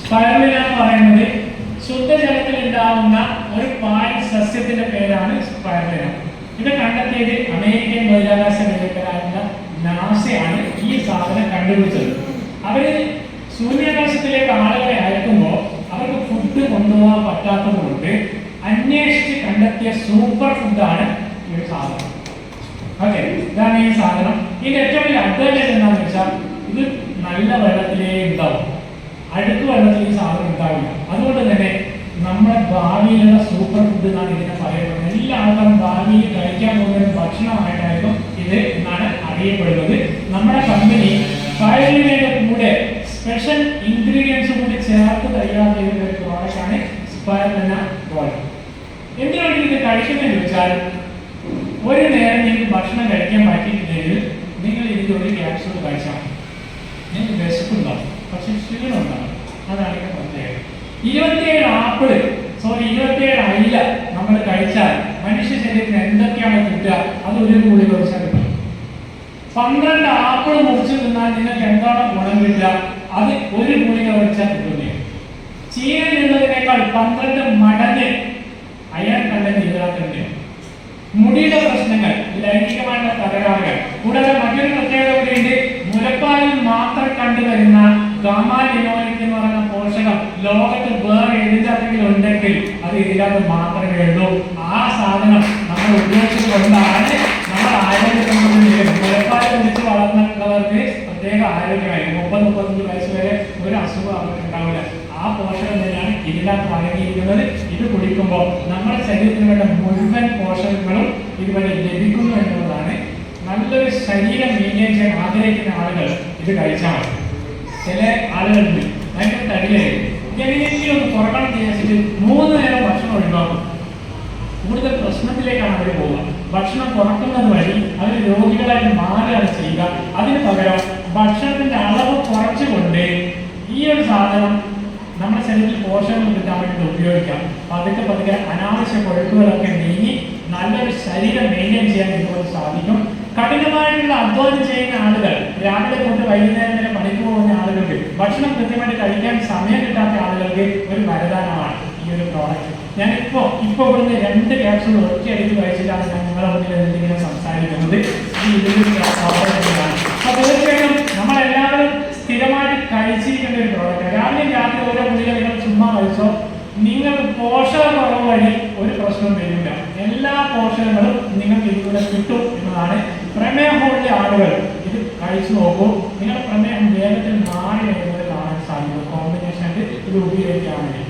Spirulina എന്ന് പറയുന്നത് ശുദ്ധജലത്തിൽ ഉണ്ടാവുന്ന ഒരു പാൽ സസ്യത്തിന്റെ പേരാണ് സ്പൈറുലിന. ഇത് കണ്ടെത്തിയത് അമേരിക്കൻ ബഹിരാകാശ നിരീക്ഷകരായിരുന്ന നാസയാണ് ഈ സാധനം കണ്ടുപിടിച്ചത്. അവര് ശൂന്യാകാശത്തിലേക്ക് ആളുകളെ അയക്കുമ്പോൾ അവർക്ക് ഫുഡ് കൊണ്ടുപോകാൻ പറ്റാത്തത് കൊണ്ട് അന്വേഷിച്ച് കണ്ടെത്തിയ സൂപ്പർ ഫുഡാണ് ഈ ഒരു സാധനം. ഓക്കെ, ഇതാണ് ഈ സാധനം. ഇതിന്റെ ഏറ്റവും വലിയ അഡ്വാൻറ്റേജ് എന്താണെന്ന് വെച്ചാൽ ഇത് നല്ല വെള്ളത്തിലേ ഉണ്ടാവും, അഴുക്ക് വെള്ളത്തിൽ ഈ സാധനം ഉണ്ടാവില്ല. അതുകൊണ്ട് തന്നെ നമ്മുടെ ഭാവിയിലുള്ള സൂപ്പർ ഫുഡ് എന്നാണ് ഇതിനെ പറയപ്പെടുന്നത്. എല്ലാ ആൾക്കാരും ഭാവിയിൽ കഴിക്കാൻ പോകുന്ന ഭക്ഷണമായിട്ടായിരിക്കും ഇത് എന്നാണ് അറിയപ്പെടുന്നത്. നമ്മുടെ കമ്പനി സ്പൈറുലിനയുടെ കൂടെ സ്പെഷ്യൽ ഇൻഗ്രീഡിയൻസ് കൂടി ചേർത്ത് തയ്യാർ ചെയ്യുന്ന ഒരു പ്രോഡക്റ്റാണ് സ്പൈറുലിന ഗോൾഡ്. എന്തിനാണ് ഇത് കഴിക്കുന്നതെന്ന് വെച്ചാൽ, ഒരു നേരം നിങ്ങൾക്ക് ഭക്ഷണം കഴിക്കാൻ പറ്റിയിട്ടില്ലെങ്കിൽ നിങ്ങൾ ഇതിൻ്റെ ഒരു ക്യാപ്സൂൾ കഴിച്ചാൽ നിങ്ങൾക്ക് വിശപ്പുണ്ടാവും, പക്ഷെ ക്ഷീണം ഉണ്ടാവും. അതാണ് ഇതിന്റെ പ്രത്യേകത. 27 അയില നമ്മൾ കഴിച്ചാൽ മനുഷ്യ ശരീരത്തിന് എന്തൊക്കെയാണ് കിട്ടുക, അത് ഒരു ഗുളിക വെച്ചാൽ കിട്ടും. 12 ആപ്പിൾ മുറിച്ച് തിന്നാൽ നിങ്ങൾക്ക് എന്താണ് ഗുണം കിട്ടുക, അത് ഒരു ഗുളിക വെച്ചാൽ കിട്ടുന്നേ. ചീനയിലുള്ളതിനേക്കാൾ 12 മടങ്ങ് അയൺ കണ്ടന്റ് ഇതിനകത്തുണ്ട്. മുടിയുടെ പ്രശ്നങ്ങൾ, ലൈംഗികമായിട്ടുള്ള തകരാറുകൾ, കൂടാതെ മറ്റൊരു പ്രത്യേകത കൂടിയുണ്ട്. മുലപ്പാലിൽ മാത്രം കണ്ടുവരുന്ന ഗാമാ ലിനോലിക് എന്ന് പറയുന്ന പോഷകം ലോകത്ത് വേറെ എഴുതാതെങ്കിലും ഉണ്ടെങ്കിൽ അത് ഇതിനകത്ത് മാത്രമേ ഉള്ളൂ. ആ സാധനം നമ്മൾ ഉപയോഗിച്ചുകൊണ്ടാണ് നമ്മൾ ആരോഗ്യം. മുലപ്പാൽ കുടിച്ച് വളർന്നിട്ടുള്ളവർക്ക് പ്രത്യേക ആരോഗ്യമായി 30-35 വയസ്സ് വരെ ഒരു അസുഖം അവർക്ക് ഉണ്ടാവില്ല. ആ പോഷകം തന്നെയാണ് ഇതിനകത്ത് അടങ്ങിയിരിക്കുന്നത്. ഇത് കുടിക്കുമ്പോൾ നമ്മുടെ ശരീരത്തിന് വേണ്ട മുഴുവൻ പോഷകങ്ങളും ഇതുവരെ ലഭിക്കുന്നു എന്നുള്ളതാണ്. നല്ലൊരു ശരീരം മെയിൻറ്റെയിൻ ചെയ്യാൻ ആഗ്രഹിക്കുന്ന ആളുകൾ ഇത് കഴിച്ചാൽ മതി. ചില ആളുകളുണ്ട് ഭയങ്കര തടിയായിരിക്കും, എങ്ങനെയെങ്കിലും ഒന്ന് കുറക്കണം വിചാരിച്ചിട്ട് 3 നേരം ഭക്ഷണം ഒഴിവാക്കും. കൂടുതൽ പ്രശ്നത്തിലേക്കാണ് അവർ പോവുക. ഭക്ഷണം കുറക്കുന്നത് വഴി അവർ രോഗികളായിട്ട് മാറുകയാണ് ചെയ്യുക. അതിന് പകരം ഭക്ഷണത്തിന്റെ അളവ് കുറച്ചുകൊണ്ട് ഈ ഒരു സാധനം നമ്മുടെ ശരീരത്തിൽ പോഷകങ്ങൾ കിട്ടാൻ വേണ്ടി ഉപയോഗിക്കാം. പതുക്കെ അനാവശ്യ കൊഴുപ്പുകളൊക്കെ നീങ്ങി നല്ലൊരു ശരീരം മെയിൻറ്റെയിൻ ചെയ്യാൻ ഇതുകൊണ്ട് സാധിക്കും. കഠിനമായിട്ടുള്ള അധ്വാനം ചെയ്യുന്ന ആളുകൾ, രാവിലെ തൊട്ട് വൈകുന്നേരം വരെ പണിക്ക് പോകുന്ന ആളുകൾക്ക്, ഭക്ഷണം കൃത്യമായിട്ട് കഴിക്കാൻ സമയം കിട്ടാത്ത ആളുകൾക്ക് ഒരു വരദാനമാണ് ഈ ഒരു പ്രോഡക്റ്റ്. ഞാൻ ഇപ്പൊ ഇവിടുന്ന് 2 ക്യാപ്സൂൾ ഒറ്റയടിക്ക് കഴിച്ചിട്ടാണ് ഞാൻ നിങ്ങളെ മുന്നിൽ എന്തെങ്കിലും സംസാരിക്കുന്നത്. അപ്പൊ തീർച്ചയായിട്ടും നമ്മളെല്ലാവരും സ്ഥിരമായിട്ട് കഴിച്ചിരിക്കേണ്ട ഒരു പ്രോഡക്റ്റ്. രാവിലെ രാത്രി ഓരോ ഗുളിക നിങ്ങൾ ചുമ്മാ കഴിച്ചോ, നിങ്ങൾക്ക് പോഷകക്കുറവ് വഴി ഒരു പ്രശ്നം വരില്ല. എല്ലാ പോഷകങ്ങളും നിങ്ങൾക്ക് ഇതിലൂടെ കിട്ടും എന്നതാണ്. പ്രമേഹമുള്ള ആളുകൾ ഇത് കഴിച്ചു നോക്കൂ. നിങ്ങളുടെ പ്രമേഹം വേഗത്തിൽ മാറി വരുന്നത് കാണാൻ സാധിക്കും. കോമ്പിനേഷൻ ഇത് ഉപയോഗിക്കുകയാണെങ്കിൽ